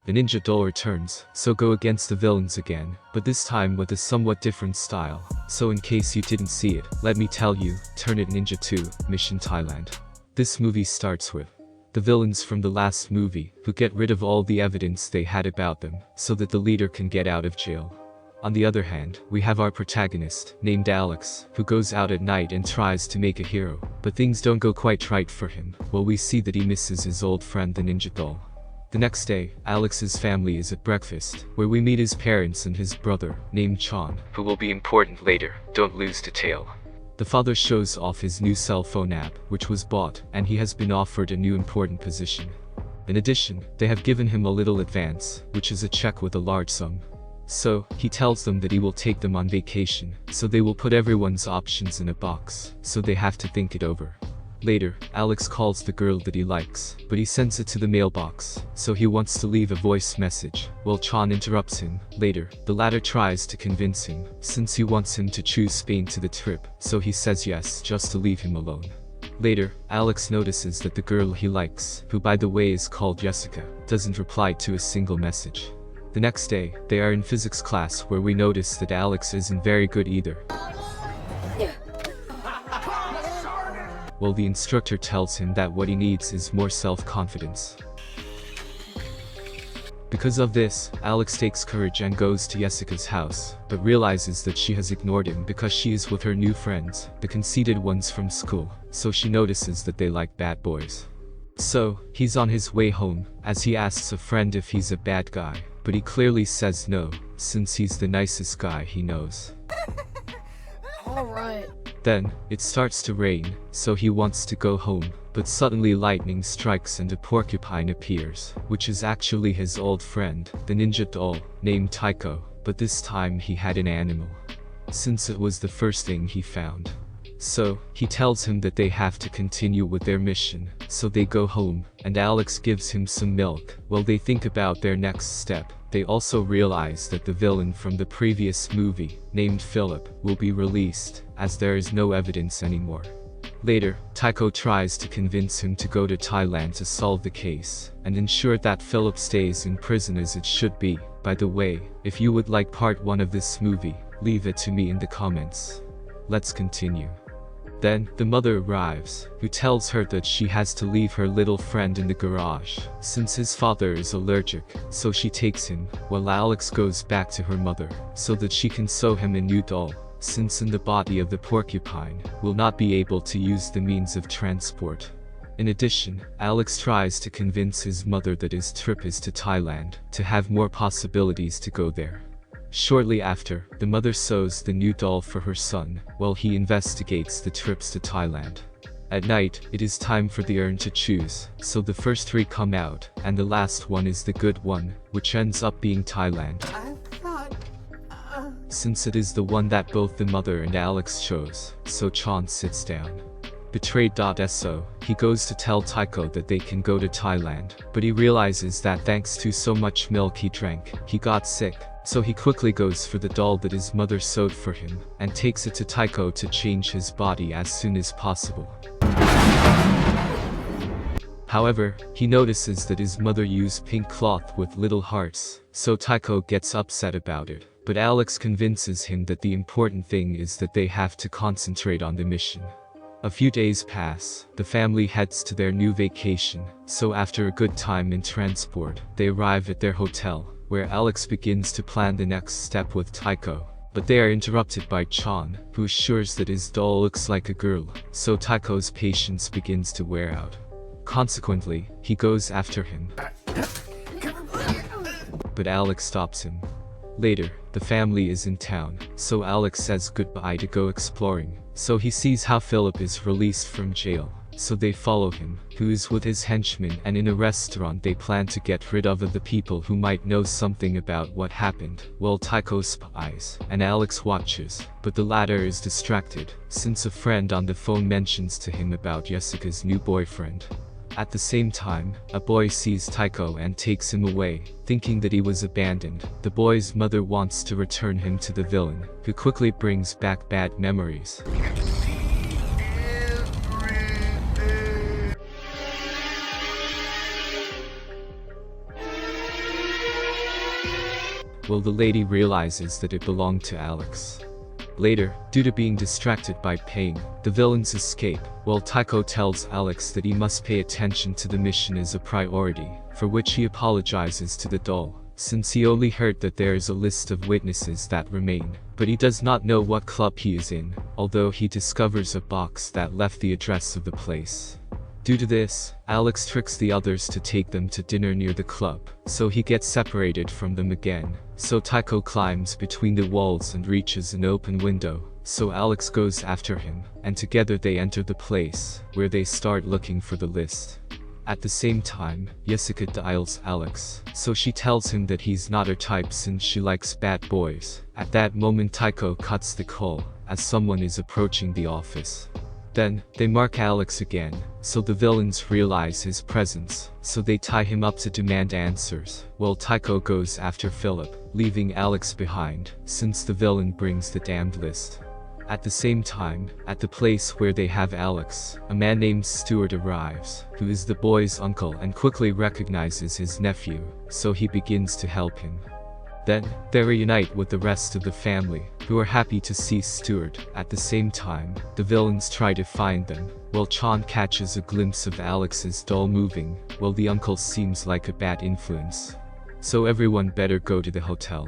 The ninja doll returns, so go against the villains again, but this time with a somewhat different style. So in case you didn't see it, let me tell you, Ternet Ninja 2, Mission Thailand. This movie starts with the villains from the last movie, who get rid of all the evidence they had about them, so that the leader can get out of jail. On the other hand, we have our protagonist, named Alex, who goes out at night and tries to make a hero, but things don't go quite right for him, while we see that he misses his old friend the ninja doll. The next day, Alex's family is at breakfast, where we meet his parents and his brother, named Chan, who will be important later, don't lose detail. The father shows off his new cell phone app, which was bought, and he has been offered a new important position. In addition, they have given him a little advance, which is a check with a large sum. So, he tells them that he will take them on vacation, so they will put everyone's options in a box, so they have to think it over. Later, Alex calls the girl that he likes, but he sends it to the mailbox, so he wants to leave a voice message, while Chan interrupts him. Later, the latter tries to convince him, since he wants him to choose Spain to the trip, so he says yes just to leave him alone. Later, Alex notices that the girl he likes, who by the way is called Jessica, doesn't reply to a single message. The next day, they are in physics class where we notice that Alex isn't very good either. Well, the instructor tells him that what he needs is more self-confidence. Because of this, Alex takes courage and goes to Jessica's house, but realizes that she has ignored him because she is with her new friends, the conceited ones from school, so she notices that they like bad boys. So, he's on his way home, as he asks a friend if he's a bad guy, but he clearly says no, since he's the nicest guy he knows. Alright. Then, it starts to rain, so he wants to go home, but suddenly lightning strikes and a porcupine appears, which is actually his old friend, the ninja doll, named Taiko, but this time he had an animal, since it was the first thing he found. So, he tells him that they have to continue with their mission, so they go home, and Alex gives him some milk. While they think about their next step, they also realize that the villain from the previous movie, named Philip, will be released, as there is no evidence anymore. Later, Taiko tries to convince him to go to Thailand to solve the case, and ensure that Philip stays in prison as it should be. By the way, if you would like part 1 of this movie, leave it to me in the comments. Let's continue. Then, the mother arrives, who tells her that she has to leave her little friend in the garage, since his father is allergic, so she takes him, while Alex goes back to her mother, so that she can sew him a new doll, since in the body of the porcupine, will not be able to use the means of transport. In addition, Alex tries to convince his mother that his trip is to Thailand, to have more possibilities to go there. Shortly after, the mother sews the new doll for her son, while he investigates the trips to Thailand. At night, it is time for the urn to choose, so the first 3 come out, and the last one is the good one, which ends up being Thailand. Since it is the one that both the mother and Alex chose, so Chan sits down. Betrayed.so, he goes to tell Taiko that they can go to Thailand, but he realizes that thanks to so much milk he drank, he got sick. So he quickly goes for the doll that his mother sewed for him, and takes it to Taiko to change his body as soon as possible. However, he notices that his mother used pink cloth with little hearts, so Taiko gets upset about it, but Alex convinces him that the important thing is that they have to concentrate on the mission. A few days pass, the family heads to their new vacation, so after a good time in transport, they arrive at their hotel, where Alex begins to plan the next step with Taiko, but they are interrupted by Chan, who assures that his doll looks like a girl, so Taiko's patience begins to wear out. Consequently, he goes after him, but Alex stops him. Later, the family is in town, so Alex says goodbye to go exploring, so he sees how Philip is released from jail. So they follow him, who is with his henchmen, and in a restaurant they plan to get rid of the people who might know something about what happened, while Taiko spies, and Alex watches, but the latter is distracted, since a friend on the phone mentions to him about Jessica's new boyfriend. At the same time, a boy sees Taiko and takes him away, thinking that he was abandoned. The boy's mother wants to return him to the villain, who quickly brings back bad memories. while the lady realizes that it belonged to Alex. Later, due to being distracted by pain, the villains escape, while Taiko tells Alex that he must pay attention to the mission as a priority, for which he apologizes to the doll, since he only heard that there is a list of witnesses that remain, but he does not know what club he is in, although he discovers a box that left the address of the place. Due to this, Alex tricks the others to take them to dinner near the club, so he gets separated from them again. So Taiko climbs between the walls and reaches an open window, so Alex goes after him, and together they enter the place, where they start looking for the list. At the same time, Jessica dials Alex, so she tells him that he's not her type since she likes bad boys. At that moment Taiko cuts the call, as someone is approaching the office. Then, they mark Alex again, so the villains realize his presence, so they tie him up to demand answers, while Taiko goes after Philip, leaving Alex behind, since the villain brings the damned list. At the same time, at the place where they have Alex, a man named Stuart arrives, who is the boy's uncle and quickly recognizes his nephew, so he begins to help him. Then, they reunite with the rest of the family, who are happy to see Stuart. At the same time, the villains try to find them, while Chan catches a glimpse of Alex's doll moving, while the uncle seems like a bad influence. So everyone better go to the hotel.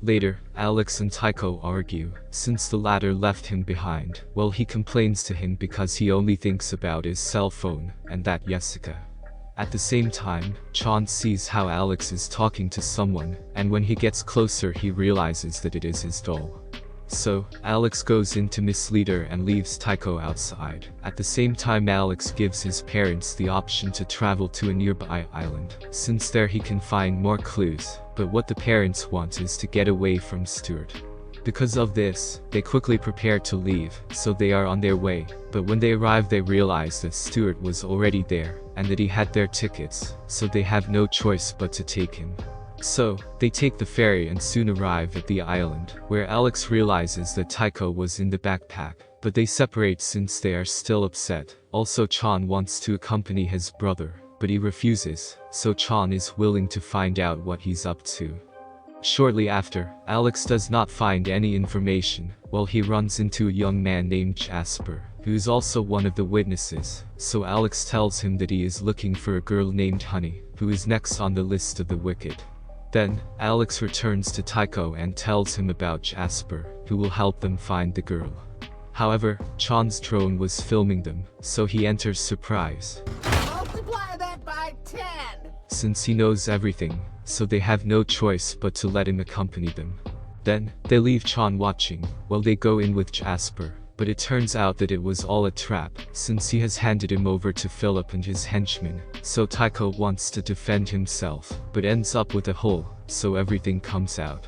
Later, Alex and Taiko argue, since the latter left him behind, while he complains to him because he only thinks about his cell phone, and that Jessica. At the same time, Chan sees how Alex is talking to someone, and when he gets closer he realizes that it is his doll. So, Alex goes in to mislead her and leaves Taiko outside. At the same time Alex gives his parents the option to travel to a nearby island, since there he can find more clues, but what the parents want is to get away from Stuart. Because of this, they quickly prepare to leave, so they are on their way, but when they arrive they realize that Stuart was already there, and that he had their tickets, so they have no choice but to take him. So, they take the ferry and soon arrive at the island, where Alex realizes that Taiko was in the backpack, but they separate since they are still upset. Also Chan wants to accompany his brother, but he refuses, so Chan is willing to find out what he's up to. Shortly after, Alex does not find any information, while he runs into a young man named Jasper, who is also one of the witnesses, so Alex tells him that he is looking for a girl named Honey, who is next on the list of the wicked. Then, Alex returns to Taiko and tells him about Jasper, who will help them find the girl. However, Chan's drone was filming them, so he enters surprise. Multiply that by 10! Since he knows everything, so they have no choice but to let him accompany them. Then, they leave Chan watching, while they go in with Jasper, but it turns out that it was all a trap, since he has handed him over to Philip and his henchmen, so Taiko wants to defend himself, but ends up with a hole, so everything comes out.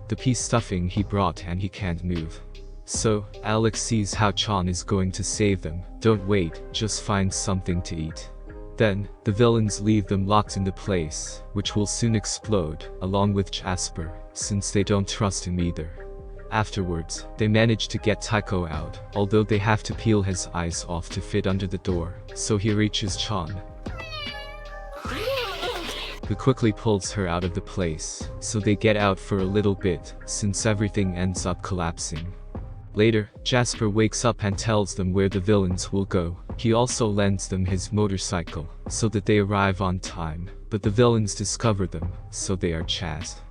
The pea stuffing he brought and he can't move. So, Alex sees how Chan is going to save them. Don't wait, just find something to eat. Then, the villains leave them locked in the place, which will soon explode, along with Jasper, since they don't trust him either. Afterwards, they manage to get Taiko out, although they have to peel his eyes off to fit under the door, so he reaches Chan, who quickly pulls her out of the place, so they get out for a little bit, since everything ends up collapsing. Later, Jasper wakes up and tells them where the villains will go. He also lends them his motorcycle, so that they arrive on time, but the villains discover them, so they are chased.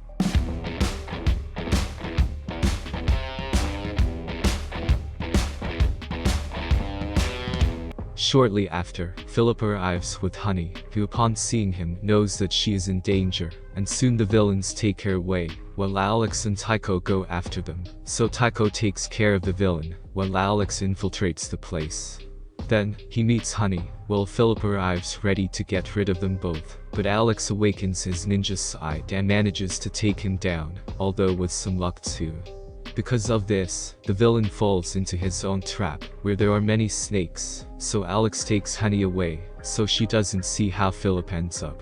Shortly after, Philip arrives with Honey, who upon seeing him knows that she is in danger, and soon the villains take her away, while Alex and Taiko go after them. So Taiko takes care of the villain, while Alex infiltrates the place. Then, he meets Honey, while Philip arrives ready to get rid of them both, but Alex awakens his ninja side and manages to take him down, although with some luck too. Because of this, the villain falls into his own trap, where there are many snakes, so Alex takes Honey away, so she doesn't see how Philip ends up.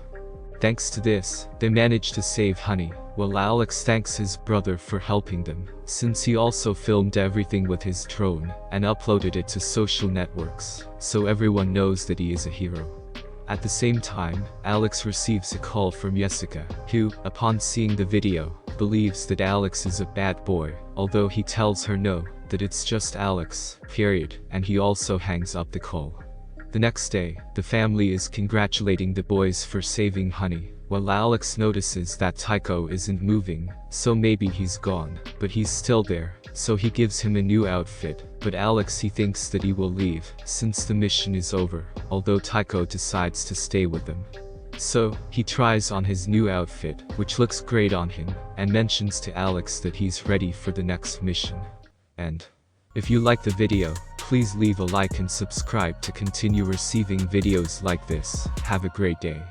Thanks to this, they manage to save Honey, while Alex thanks his brother for helping them, since he also filmed everything with his drone, and uploaded it to social networks, so everyone knows that he is a hero. At the same time, Alex receives a call from Jessica, who, upon seeing the video, believes that Alex is a bad boy, although he tells her no, that it's just Alex, period, and he also hangs up the call. The next day, the family is congratulating the boys for saving Honey, while Alex notices that Taiko isn't moving, so maybe he's gone, but he's still there, so he gives him a new outfit, but Alex he thinks that he will leave, since the mission is over, although Taiko decides to stay with them. So, he tries on his new outfit, which looks great on him, and mentions to Alex that he's ready for the next mission. And if you like the video, please leave a like and subscribe to continue receiving videos like this. Have a great day.